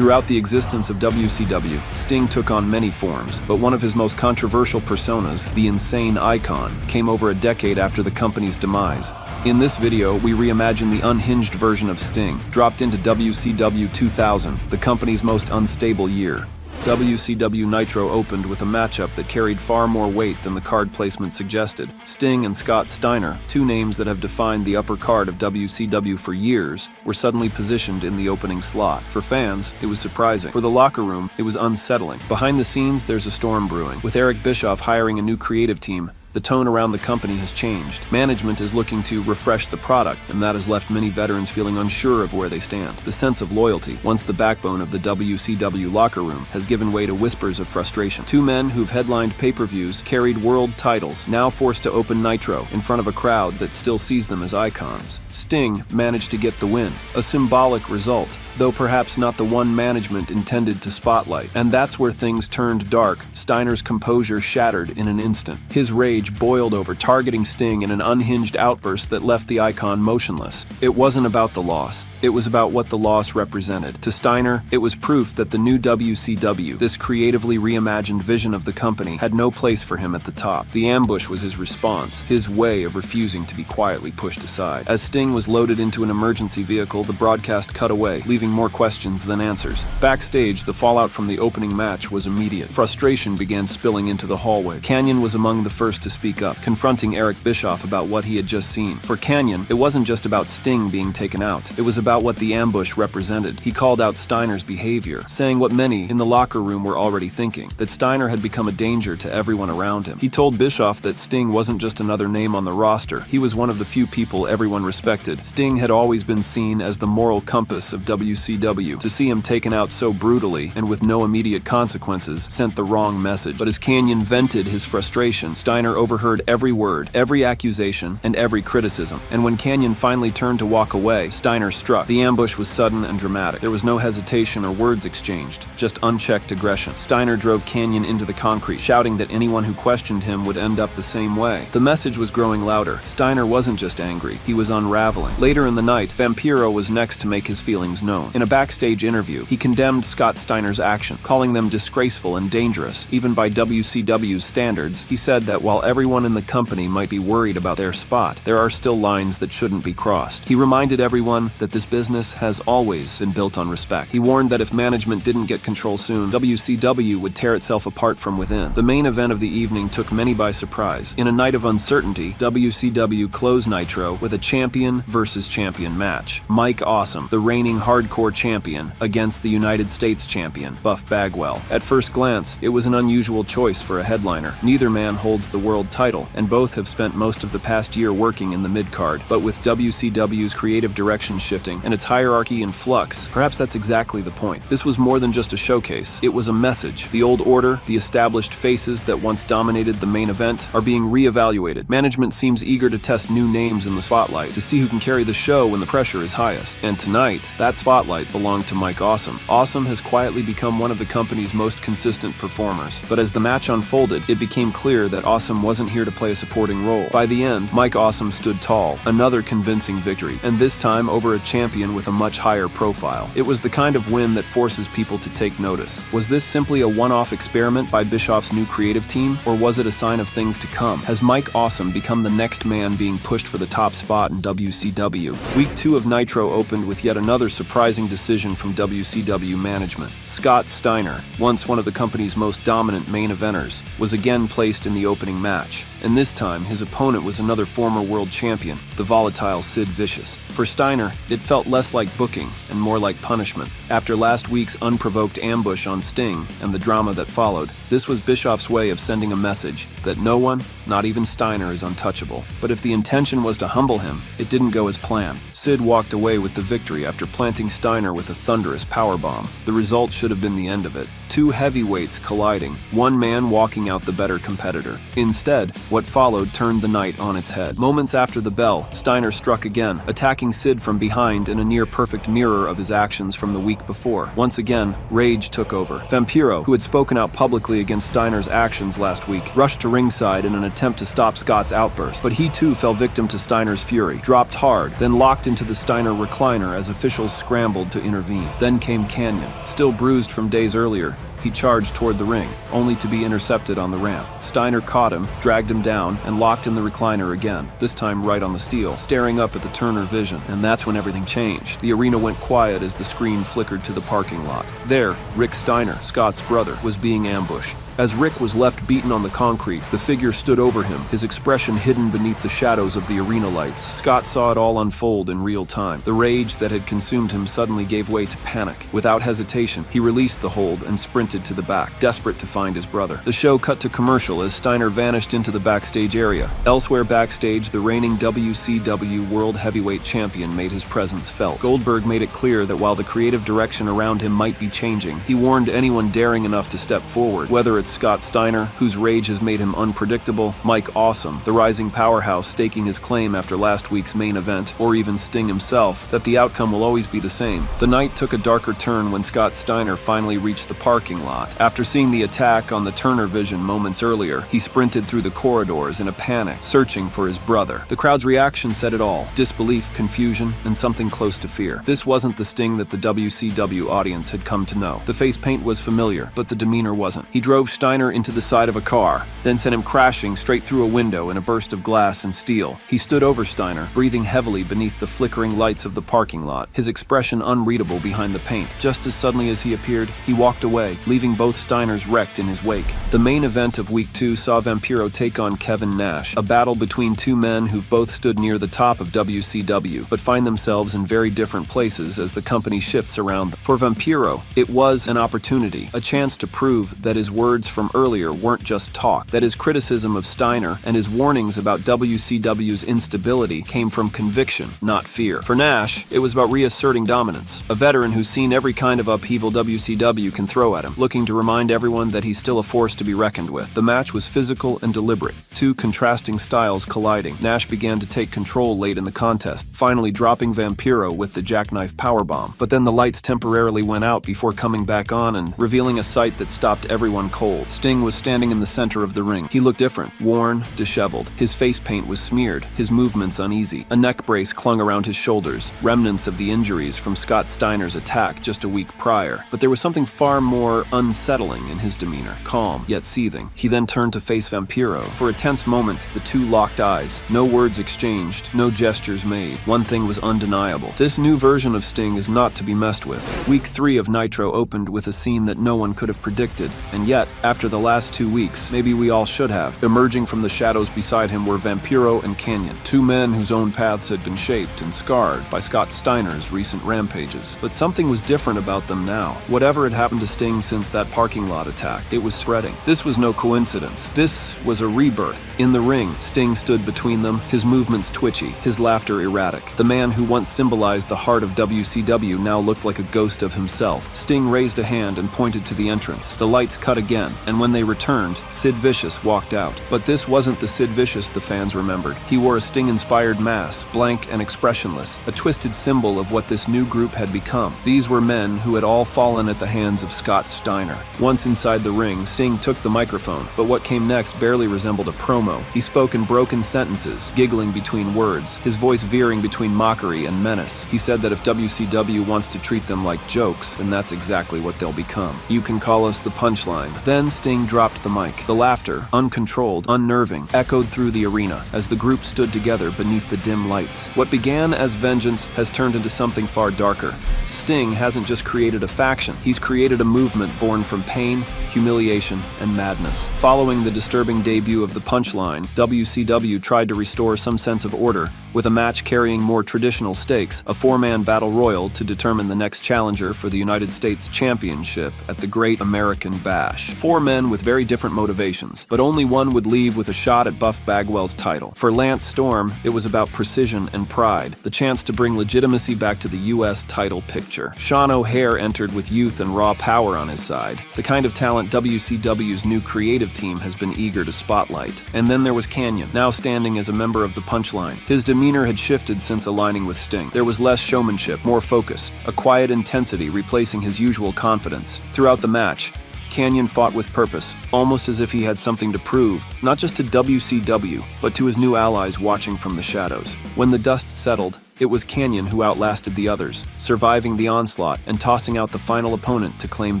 Throughout the existence of WCW, Sting took on many forms, but one of his most controversial personas, the Insane Icon, came over a decade after the company's demise. In this video, we reimagine the unhinged version of Sting, dropped into WCW 2000, the company's most unstable year. WCW Nitro opened with a matchup that carried far more weight than the card placement suggested. Sting and Scott Steiner, two names that have defined the upper card of WCW for years, were suddenly positioned in the opening slot. For fans, it was surprising. For the locker room, it was unsettling. Behind the scenes, there's a storm brewing. With Eric Bischoff hiring a new creative team, the tone around the company has changed. Management is looking to refresh the product, and that has left many veterans feeling unsure of where they stand. The sense of loyalty, once the backbone of the WCW locker room, has given way to whispers of frustration. Two men who've headlined pay-per-views, carried world titles, now forced to open Nitro in front of a crowd that still sees them as icons. Sting managed to get the win, a symbolic result, though perhaps not the one management intended to spotlight. And that's where things turned dark. Steiner's composure shattered in an instant. His rage boiled over, targeting Sting in an unhinged outburst that left the icon motionless. It wasn't about the loss. It was about what the loss represented. To Steiner, it was proof that the new WCW, this creatively reimagined vision of the company, had no place for him at the top. The ambush was his response, his way of refusing to be quietly pushed aside. As Sting was loaded into an emergency vehicle, the broadcast cut away, leaving more questions than answers. Backstage, the fallout from the opening match was immediate. Frustration began spilling into the hallway. Kanyon was among the first to speak up, confronting Eric Bischoff about what he had just seen. For Kanyon, it wasn't just about Sting being taken out. It was about what the ambush represented. He called out Steiner's behavior, saying what many in the locker room were already thinking, that Steiner had become a danger to everyone around him. He told Bischoff that Sting wasn't just another name on the roster. He was one of the few people everyone respected. Sting had always been seen as the moral compass of WCW. To see him taken out so brutally and with no immediate consequences sent the wrong message. But as Kanyon vented his frustration, Steiner overheard every word, every accusation, and every criticism. And when Kanyon finally turned to walk away, Steiner struck. The ambush was sudden and dramatic. There was no hesitation or words exchanged, just unchecked aggression. Steiner drove Kanyon into the concrete, shouting that anyone who questioned him would end up the same way. The message was growing louder. Steiner wasn't just angry, he was unraveling. Later in the night, Vampiro was next to make his feelings known. In a backstage interview, he condemned Scott Steiner's action, calling them disgraceful and dangerous, even by WCW's standards. He said that while everyone in the company might be worried about their spot, there are still lines that shouldn't be crossed. He reminded everyone that this business has always been built on respect. He warned that if management didn't get control soon, WCW would tear itself apart from within. The main event of the evening took many by surprise. In a night of uncertainty, WCW closed Nitro with a champion versus champion match. Mike Awesome, the reigning hardcore champion, against the United States champion, Buff Bagwell. At first glance, it was an unusual choice for a headliner. Neither man holds the world title, and both have spent most of the past year working in the mid-card. But with WCW's creative direction shifting and its hierarchy in flux, perhaps that's exactly the point. This was more than just a showcase. It was a message. The old order, the established faces that once dominated the main event, are being reevaluated. Management seems eager to test new names in the spotlight, to see who can carry the show when the pressure is highest. And tonight, that spotlight belonged to Mike Awesome. Awesome has quietly become one of the company's most consistent performers. But as the match unfolded, it became clear that Awesome wasn't here to play a supporting role. By the end, Mike Awesome stood tall, another convincing victory, and this time over a champion with a much higher profile. It was the kind of win that forces people to take notice. Was this simply a one-off experiment by Bischoff's new creative team, or was it a sign of things to come? Has Mike Awesome become the next man being pushed for the top spot in WCW? Week 2 of Nitro opened with yet another surprising decision from WCW management. Scott Steiner, once one of the company's most dominant main eventers, was again placed in the opening match. And this time, his opponent was another former world champion, the volatile Sid Vicious. For Steiner, it felt less like booking and more like punishment. After last week's unprovoked ambush on Sting and the drama that followed, this was Bischoff's way of sending a message that no one, not even Steiner, is untouchable. But if the intention was to humble him, it didn't go as planned. Sid walked away with the victory after planting Steiner with a thunderous powerbomb. The result should have been the end of it. Two heavyweights colliding, one man walking out the better competitor. Instead, what followed turned the night on its head. Moments after the bell, Steiner struck again, attacking Sid from behind in a near-perfect mirror of his actions from the week before. Once again, rage took over. Vampiro, who had spoken out publicly against Steiner's actions last week, rushed to ringside in an attempt attempt to stop Scott's outburst, but he too fell victim to Steiner's fury, dropped hard, then locked into the Steiner recliner as officials scrambled to intervene. Then came Canyon. Still bruised from days earlier, he charged toward the ring, only to be intercepted on the ramp. Steiner caught him, dragged him down, and locked in the recliner again, this time right on the steel, staring up at the Turner Vision. And that's when everything changed. The arena went quiet as the screen flickered to the parking lot. There, Rick Steiner, Scott's brother, was being ambushed. As Rick was left beaten on the concrete, the figure stood over him, his expression hidden beneath the shadows of the arena lights. Scott saw it all unfold in real time. The rage that had consumed him suddenly gave way to panic. Without hesitation, he released the hold and sprinted to the back, desperate to find his brother. The show cut to commercial as Steiner vanished into the backstage area. Elsewhere backstage, the reigning WCW World Heavyweight Champion made his presence felt. Goldberg made it clear that while the creative direction around him might be changing, he warned anyone daring enough to step forward, whether it's Scott Steiner, whose rage has made him unpredictable, Mike Awesome, the rising powerhouse staking his claim after last week's main event, or even Sting himself, that the outcome will always be the same. The night took a darker turn when Scott Steiner finally reached the parking lot. After seeing the attack on the Turner Vision moments earlier, he sprinted through the corridors in a panic, searching for his brother. The crowd's reaction said it all: disbelief, confusion, and something close to fear. This wasn't the Sting that the WCW audience had come to know. The face paint was familiar, but the demeanor wasn't. He drove Steiner into the side of a car, then sent him crashing straight through a window in a burst of glass and steel. He stood over Steiner, breathing heavily beneath the flickering lights of the parking lot, his expression unreadable behind the paint. Just as suddenly as he appeared, he walked away, leaving both Steiners wrecked in his wake. The main event of Week 2 saw Vampiro take on Kevin Nash, a battle between two men who've both stood near the top of WCW, but find themselves in very different places as the company shifts around them. For Vampiro, it was an opportunity, a chance to prove that his words from earlier weren't just talk, that his criticism of Steiner and his warnings about WCW's instability came from conviction, not fear. For Nash, it was about reasserting dominance, a veteran who's seen every kind of upheaval WCW can throw at him, looking to remind everyone that he's still a force to be reckoned with. The match was physical and deliberate, two contrasting styles colliding. Nash began to take control late in the contest, finally dropping Vampiro with the jackknife powerbomb. But then the lights temporarily went out before coming back on and revealing a sight that stopped everyone cold. Sting was standing in the center of the ring. He looked different, worn, disheveled. His face paint was smeared, his movements uneasy. A neck brace clung around his shoulders, remnants of the injuries from Scott Steiner's attack just a week prior. But there was something far more unsettling in his demeanor, calm, yet seething. He then turned to face Vampiro. For a tense moment, the two locked eyes. No words exchanged, no gestures made. One thing was undeniable. This new version of Sting is not to be messed with. Week 3 of Nitro opened with a scene that no one could have predicted, and yet, after the last 2 weeks, maybe we all should have. Emerging from the shadows beside him were Vampiro and Canyon, two men whose own paths had been shaped and scarred by Scott Steiner's recent rampages. But something was different about them now. Whatever had happened to Sting since that parking lot attack, it was spreading. This was no coincidence. This was a rebirth. In the ring, Sting stood between them, his movements twitchy, his laughter erratic. The man who once symbolized the heart of WCW now looked like a ghost of himself. Sting raised a hand and pointed to the entrance. The lights cut again, and when they returned, Sid Vicious walked out. But this wasn't the Sid Vicious the fans remembered. He wore a Sting-inspired mask, blank and expressionless, a twisted symbol of what this new group had become. These were men who had all fallen at the hands of Scott Steiner. Once inside the ring, Sting took the microphone, but what came next barely resembled a promo. He spoke in broken sentences, giggling between words, his voice veering between mockery and menace. He said that if WCW wants to treat them like jokes, then that's exactly what they'll become. You can call us the Punchline. Then Sting dropped the mic. The laughter, uncontrolled, unnerving, echoed through the arena as the group stood together beneath the dim lights. What began as vengeance has turned into something far darker. Sting hasn't just created a faction, he's created a movement born from pain, humiliation, and madness. Following the disturbing debut of the Punchline, WCW tried to restore some sense of order with a match carrying more traditional stakes, a 4-man battle royal to determine the next challenger for the United States Championship at the Great American Bash. 4 men with very different motivations, but only one would leave with a shot at Buff Bagwell's title. For Lance Storm, it was about precision and pride, the chance to bring legitimacy back to the U.S. title picture. Sean O'Hare entered with youth and raw power on his side, the kind of talent WCW's new creative team has been eager to spotlight. And then there was Canyon, now standing as a member of the Punchline. His demeanor had shifted since aligning with Sting. There was less showmanship, more focus, a quiet intensity replacing his usual confidence. Throughout the match, Kanyon fought with purpose, almost as if he had something to prove, not just to WCW, but to his new allies watching from the shadows. When the dust settled, it was Kanyon who outlasted the others, surviving the onslaught and tossing out the final opponent to claim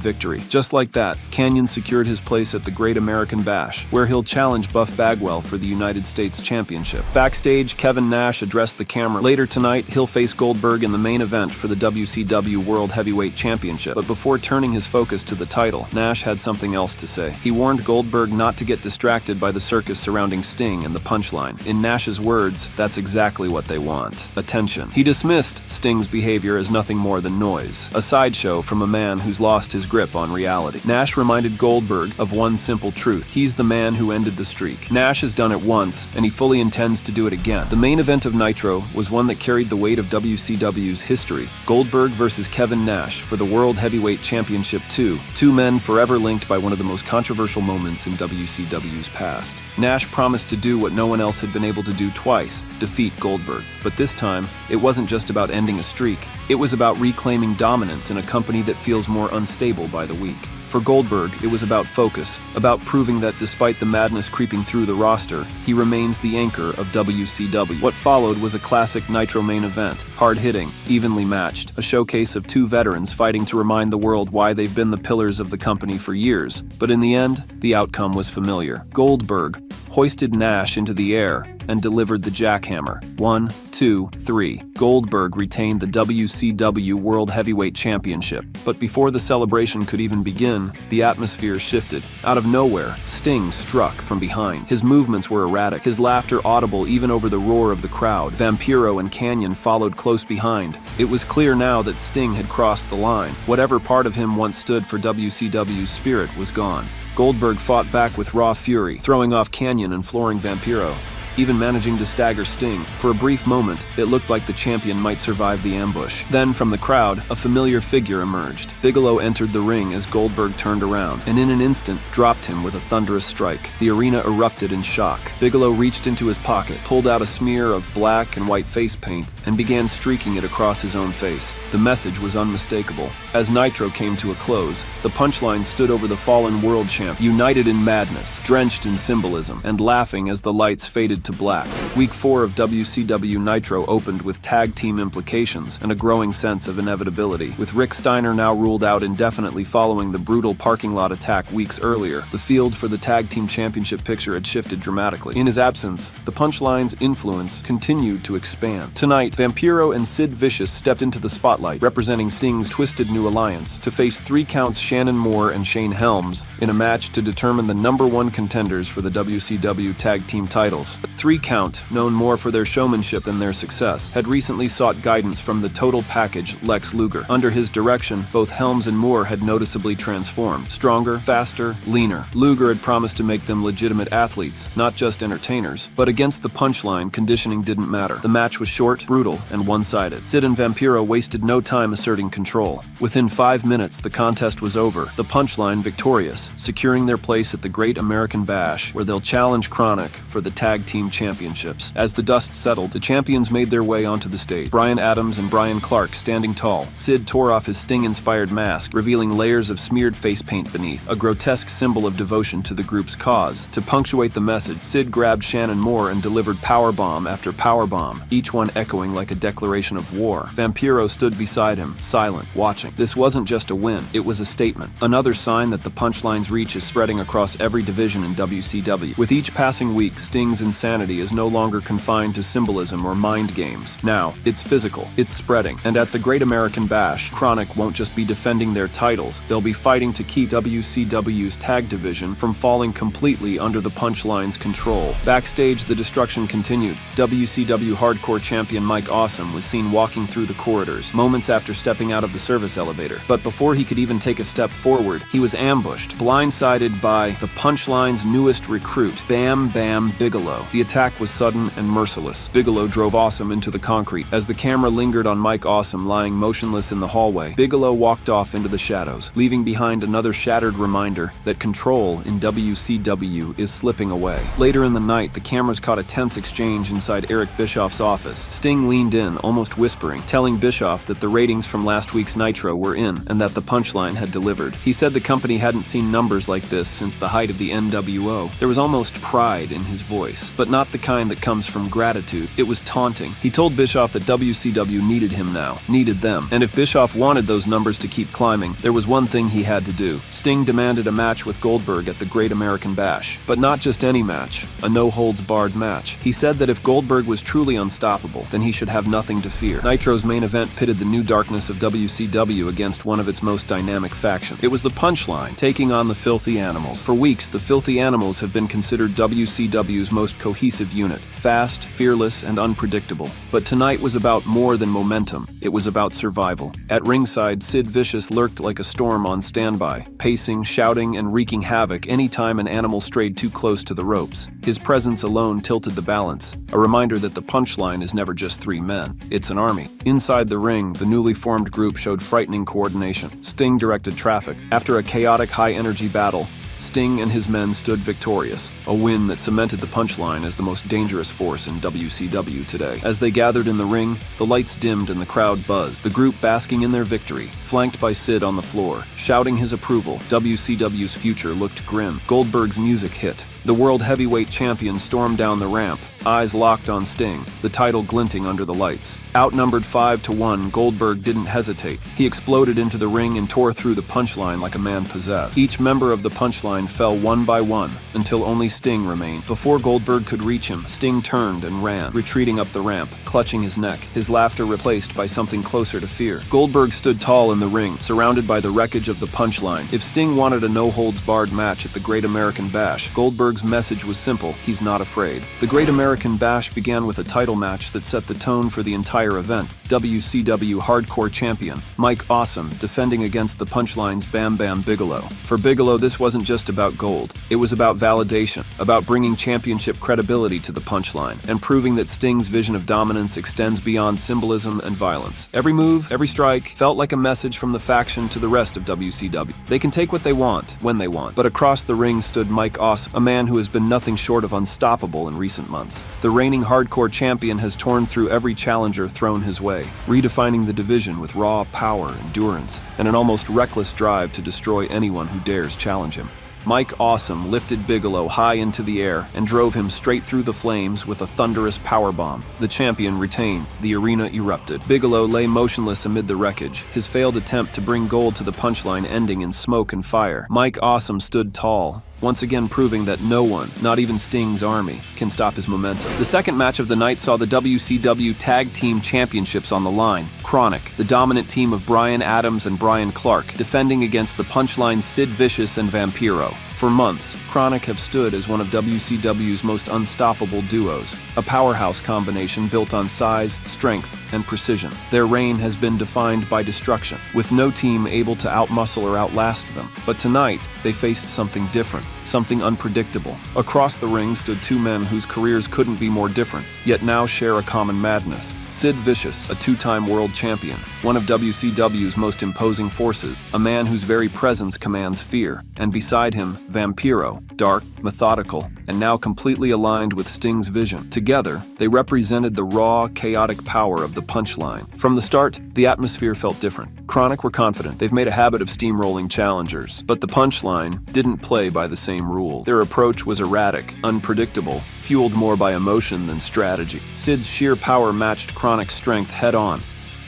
victory. Just like that, Kanyon secured his place at the Great American Bash, where he'll challenge Buff Bagwell for the United States Championship. Backstage, Kevin Nash addressed the camera. Later tonight, he'll face Goldberg in the main event for the WCW World Heavyweight Championship. But before turning his focus to the title, Nash had something else to say. He warned Goldberg not to get distracted by the circus surrounding Sting and the Punchline. In Nash's words, that's exactly what they want: attention. He dismissed Sting's behavior as nothing more than noise, a sideshow from a man who's lost his grip on reality. Nash reminded Goldberg of one simple truth: he's the man who ended the streak. Nash has done it once, and he fully intends to do it again. The main event of Nitro was one that carried the weight of WCW's history: Goldberg versus Kevin Nash for the World Heavyweight Championship 2. Two men forever linked by one of the most controversial moments in WCW's past. Nash promised to do what no one else had been able to do twice: defeat Goldberg. But this time, it wasn't just about ending a streak. It was about reclaiming dominance in a company that feels more unstable by the week. For Goldberg, it was about focus, about proving that despite the madness creeping through the roster, he remains the anchor of WCW. What followed was a classic Nitro main event, hard-hitting, evenly matched, a showcase of two veterans fighting to remind the world why they've been the pillars of the company for years. But in the end, the outcome was familiar. Goldberg hoisted Nash into the air and delivered the jackhammer. 1, 2, 3. Goldberg retained the WCW World Heavyweight Championship. But before the celebration could even begin, the atmosphere shifted. Out of nowhere, Sting struck from behind. His movements were erratic, his laughter audible even over the roar of the crowd. Vampiro and Kanyon followed close behind. It was clear now that Sting had crossed the line. Whatever part of him once stood for WCW's spirit was gone. Goldberg fought back with raw fury, throwing off Kanyon and flooring Vampiro, even managing to stagger Sting. For a brief moment, it looked like the champion might survive the ambush. Then, from the crowd, a familiar figure emerged. Bigelow entered the ring as Goldberg turned around, and in an instant, dropped him with a thunderous strike. The arena erupted in shock. Bigelow reached into his pocket, pulled out a smear of black and white face paint, and began streaking it across his own face. The message was unmistakable. As Nitro came to a close, the Punchline stood over the fallen world champ, united in madness, drenched in symbolism, and laughing as the lights faded to black. Week 4 of WCW Nitro opened with tag team implications and a growing sense of inevitability. With Rick Steiner now ruled out indefinitely following the brutal parking lot attack weeks earlier, the field for the tag team championship picture had shifted dramatically. In his absence, the Punchline's influence continued to expand. Tonight, Vampiro and Sid Vicious stepped into the spotlight, representing Sting's twisted new alliance, to face 3 counts Shannon Moore and Shane Helms in a match to determine the #1 contenders for the WCW tag team titles. 3 Count, known more for their showmanship than their success, had recently sought guidance from the total package Lex Luger. Under his direction, both Helms and Moore had noticeably transformed. Stronger, faster, leaner. Luger had promised to make them legitimate athletes, not just entertainers. But against the Punchline, conditioning didn't matter. The match was short, brutal, and one-sided. Sid and Vampiro wasted no time asserting control. Within 5 minutes, the contest was over, the Punchline victorious, securing their place at the Great American Bash, where they'll challenge Chronic for the tag team championships. As the dust settled, the champions made their way onto the stage. Bryan Adams and Brian Clark standing tall. Sid tore off his Sting-inspired mask, revealing layers of smeared face paint beneath, a grotesque symbol of devotion to the group's cause. To punctuate the message, Sid grabbed Shannon Moore and delivered powerbomb after powerbomb, each one echoing like a declaration of war. Vampiro stood beside him, silent, watching. This wasn't just a win, it was a statement. Another sign that the Punchline's reach is spreading across every division in WCW. With each passing week, Sting's insanity is no longer confined to symbolism or mind games. Now, it's physical, it's spreading, and at the Great American Bash, Chronic won't just be defending their titles, they'll be fighting to keep WCW's tag division from falling completely under the Punchline's control. Backstage, the destruction continued. WCW Hardcore champion Mike Awesome was seen walking through the corridors, moments after stepping out of the service elevator. But before he could even take a step forward, he was ambushed, blindsided by the Punchline's newest recruit, Bam Bam Bigelow. The The attack was sudden and merciless. Bigelow drove Awesome into the concrete. As the camera lingered on Mike Awesome lying motionless in the hallway, Bigelow walked off into the shadows, leaving behind another shattered reminder that control in WCW is slipping away. Later in the night, the cameras caught a tense exchange inside Eric Bischoff's office. Sting leaned in, almost whispering, telling Bischoff that the ratings from last week's Nitro were in and that the Punchline had delivered. He said the company hadn't seen numbers like this since the height of the NWO. There was almost pride in his voice, but not the kind that comes from gratitude. It was taunting. He told Bischoff that WCW needed him now, needed them, and if Bischoff wanted those numbers to keep climbing, there was one thing he had to do. Sting demanded a match with Goldberg at the Great American Bash, but not just any match, a no-holds-barred match. He said that if Goldberg was truly unstoppable, then he should have nothing to fear. Nitro's main event pitted the new darkness of WCW against one of its most dynamic factions. It was the Punchline, taking on the Filthy Animals. For weeks, the Filthy Animals have been considered WCW's most cohesive unit, fast, fearless, and unpredictable. But tonight was about more than momentum. It was about survival. At ringside, Sid Vicious lurked like a storm on standby, pacing, shouting, and wreaking havoc anytime an animal strayed too close to the ropes. His presence alone tilted the balance, a reminder that the Punchline is never just three men. It's an army. Inside the ring, the newly formed group showed frightening coordination. Sting directed traffic. After a chaotic, high-energy battle, Sting and his men stood victorious, a win that cemented the Punchline as the most dangerous force in WCW today. As they gathered in the ring, the lights dimmed and the crowd buzzed, the group basking in their victory, flanked by Sid on the floor, shouting his approval. WCW's future looked grim. Goldberg's music hit. The World Heavyweight Champion stormed down the ramp, eyes locked on Sting, the title glinting under the lights. Outnumbered 5-1, Goldberg didn't hesitate. He exploded into the ring and tore through the Punchline like a man possessed. Each member of the Punchline fell one by one, until only Sting remained. Before Goldberg could reach him, Sting turned and ran, retreating up the ramp, clutching his neck, his laughter replaced by something closer to fear. Goldberg stood tall in the ring, surrounded by the wreckage of the Punchline. If Sting wanted a no-holds-barred match at the Great American Bash, Goldberg's message was simple: he's not afraid. The Great American Bash began with a title match that set the tone for the entire event. WCW Hardcore Champion Mike Awesome defending against the Punchline's Bam Bam Bigelow. For Bigelow, this wasn't just about gold. It was about validation, about bringing championship credibility to the Punchline, and proving that Sting's vision of dominance extends beyond symbolism and violence. Every move, every strike, felt like a message from the faction to the rest of WCW. They can take what they want, when they want. But across the ring stood Mike Awesome, a man who has been nothing short of unstoppable in recent months. The reigning hardcore champion has torn through every challenger thrown his way, redefining the division with raw power, endurance, and an almost reckless drive to destroy anyone who dares challenge him. Mike Awesome lifted Bigelow high into the air and drove him straight through the flames with a thunderous powerbomb. The champion retained. The arena erupted. Bigelow lay motionless amid the wreckage, his failed attempt to bring gold to the Punchline ending in smoke and fire. Mike Awesome stood tall, once again proving that no one, not even Sting's army, can stop his momentum. The second match of the night saw the WCW Tag Team Championships on the line. Chronic, the dominant team of Brian Adams and Brian Clark, defending against the Punchline's Sid Vicious and Vampiro. For months, Chronic have stood as one of WCW's most unstoppable duos, a powerhouse combination built on size, strength, and precision. Their reign has been defined by destruction, with no team able to outmuscle or outlast them. But tonight, they faced something different, something unpredictable. Across the ring stood two men whose careers couldn't be more different, yet now share a common madness. Sid Vicious, a two-time world champion, one of WCW's most imposing forces, a man whose very presence commands fear, and beside him, Vampiro, dark, methodical, and now completely aligned with Sting's vision. Together, they represented the raw, chaotic power of the Punchline. From the start, the atmosphere felt different. Chronic were confident. They've made a habit of steamrolling challengers, but the Punchline didn't play by the same rules. Their approach was erratic, unpredictable, fueled more by emotion than strategy. Sid's sheer power matched Chronic's strength head-on.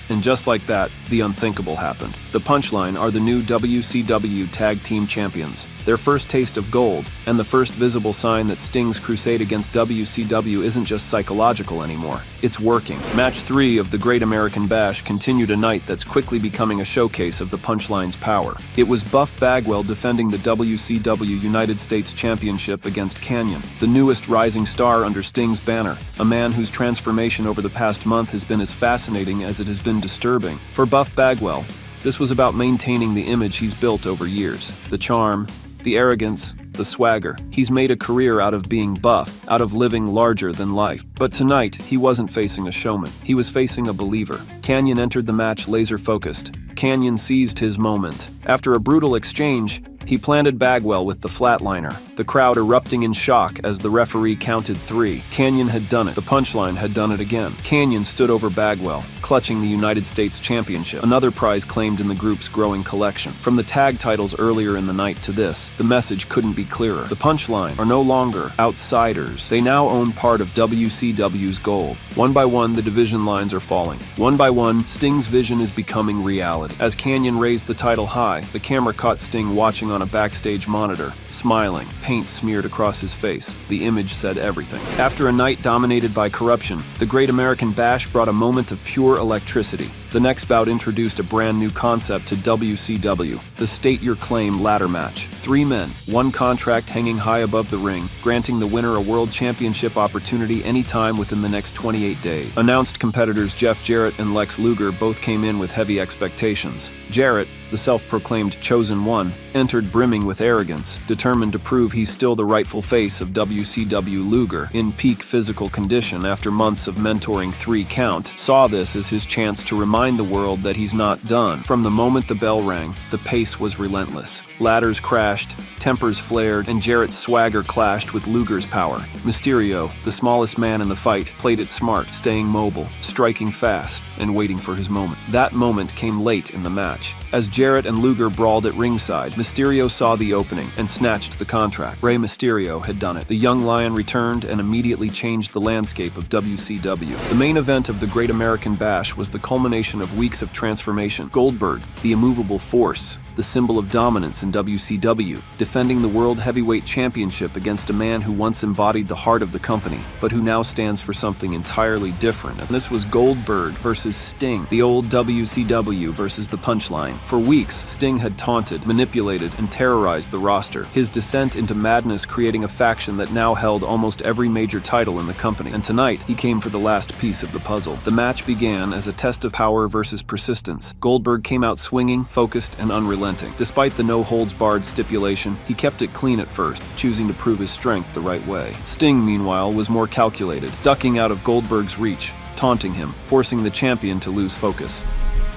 And just like that, the unthinkable happened. The Punchline are the new WCW Tag Team Champions. Their first taste of gold, and the first visible sign that Sting's crusade against WCW isn't just psychological anymore. It's working. Match 3 of the Great American Bash continued a night that's quickly becoming a showcase of the Punchline's power. It was Buff Bagwell defending the WCW United States Championship against Canyon, the newest rising star under Sting's banner, a man whose transformation over the past month has been as fascinating as it has been disturbing. For Buff Bagwell, this was about maintaining the image he's built over years. The charm, the arrogance, the swagger. He's made a career out of being buff, out of living larger than life. But tonight, he wasn't facing a showman. He was facing a believer. Kanyon entered the match laser-focused. Kanyon seized his moment. After a brutal exchange, he planted Bagwell with the flatliner, the crowd erupting in shock as the referee counted 3. Kanyon had done it. The Punchline had done it again. Kanyon stood over Bagwell, clutching the United States Championship, another prize claimed in the group's growing collection. From the tag titles earlier in the night to this, the message couldn't be clearer. The Punchline are no longer outsiders. They now own part of WCW's gold. One by one, the division lines are falling. One by one, Sting's vision is becoming reality. As Kanyon raised the title high, the camera caught Sting watching on a backstage monitor, smiling, paint smeared across his face. The image said everything. After a night dominated by corruption, the Great American Bash brought a moment of pure electricity. The next bout introduced a brand new concept to WCW, the State Your Claim ladder match. 3 men, 1 contract hanging high above the ring, granting the winner a world championship opportunity anytime within the next 28 days. Announced competitors Jeff Jarrett and Lex Luger both came in with heavy expectations. Jarrett, the self-proclaimed chosen one, entered brimming with arrogance, determined to prove he's still the rightful face of WCW. Luger, in peak physical condition after months of mentoring 3 Count, saw this as his chance to remind the world that he's not done. From the moment the bell rang, the pace was relentless. Ladders crashed, tempers flared, and Jarrett's swagger clashed with Luger's power. Mysterio, the smallest man in the fight, played it smart, staying mobile, striking fast, and waiting for his moment. That moment came late in the match. As Jarrett and Luger brawled at ringside, Mysterio saw the opening and snatched the contract. Rey Mysterio had done it. The young lion returned and immediately changed the landscape of WCW. The main event of the Great American Bash was the culmination of weeks of transformation. Goldberg, the immovable force, the symbol of dominance in WCW, defending the World Heavyweight Championship against a man who once embodied the heart of the company, but who now stands for something entirely different. And this was Goldberg versus Sting, the old WCW versus the Punchline. For weeks, Sting had taunted, manipulated, and terrorized the roster, his descent into madness creating a faction that now held almost every major title in the company. And tonight, he came for the last piece of the puzzle. The match began as a test of power versus persistence. Goldberg came out swinging, focused, and unrelenting. Despite the no-holds-barred stipulation, he kept it clean at first, choosing to prove his strength the right way. Sting, meanwhile, was more calculated, ducking out of Goldberg's reach, taunting him, forcing the champion to lose focus.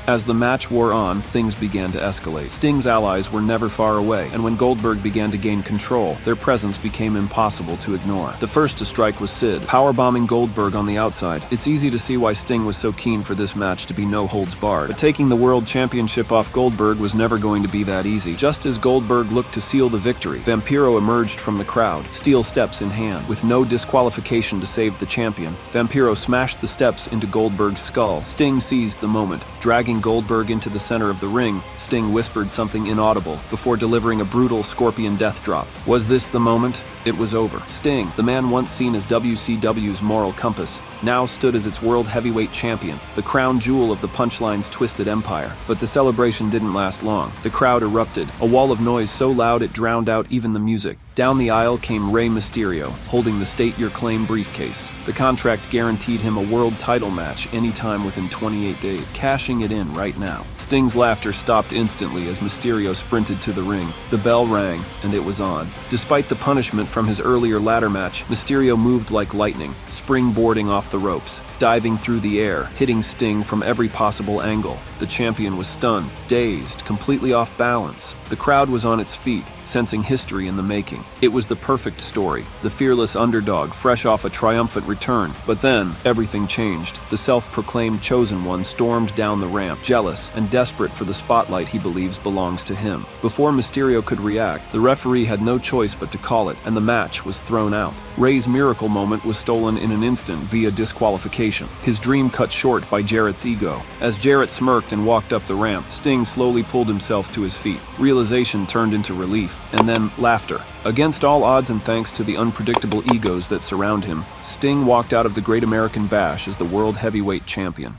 As the match wore on, things began to escalate. Sting's allies were never far away, and when Goldberg began to gain control, their presence became impossible to ignore. The first to strike was Sid, powerbombing Goldberg on the outside. It's easy to see why Sting was so keen for this match to be no-holds-barred. But taking the World Championship off Goldberg was never going to be that easy. Just as Goldberg looked to seal the victory, Vampiro emerged from the crowd, steel steps in hand. With no disqualification to save the champion, Vampiro smashed the steps into Goldberg's skull. Sting seized the moment, dragging Goldberg into the center of the ring. Sting whispered something inaudible before delivering a brutal scorpion death drop. Was this the moment? It was over. Sting, the man once seen as WCW's moral compass, now stood as its world heavyweight champion, the crown jewel of the Punchline's twisted empire. But the celebration didn't last long. The crowd erupted, a wall of noise so loud it drowned out even the music. Down the aisle came Rey Mysterio, holding the State Your Claim briefcase. The contract guaranteed him a world title match anytime within 28 days, cashing it in right now. Sting's laughter stopped instantly as Mysterio sprinted to the ring. The bell rang, and it was on. Despite the punishment from his earlier ladder match, Mysterio moved like lightning, springboarding off the ropes, diving through the air, hitting Sting from every possible angle. The champion was stunned, dazed, completely off balance. The crowd was on its feet, sensing history in the making. It was the perfect story, the fearless underdog fresh off a triumphant return. But then, everything changed. The self-proclaimed chosen one stormed down the ramp, jealous and desperate for the spotlight he believes belongs to him. Before Mysterio could react, the referee had no choice but to call it, and the match was thrown out. Rey's miracle moment was stolen in an instant via disqualification, his dream cut short by Jarrett's ego. As Jarrett smirked and walked up the ramp, Sting slowly pulled himself to his feet. Realization turned into relief, and then laughter. Against all odds and thanks to the unpredictable egos that surround him, Sting walked out of the Great American Bash as the World Heavyweight Champion.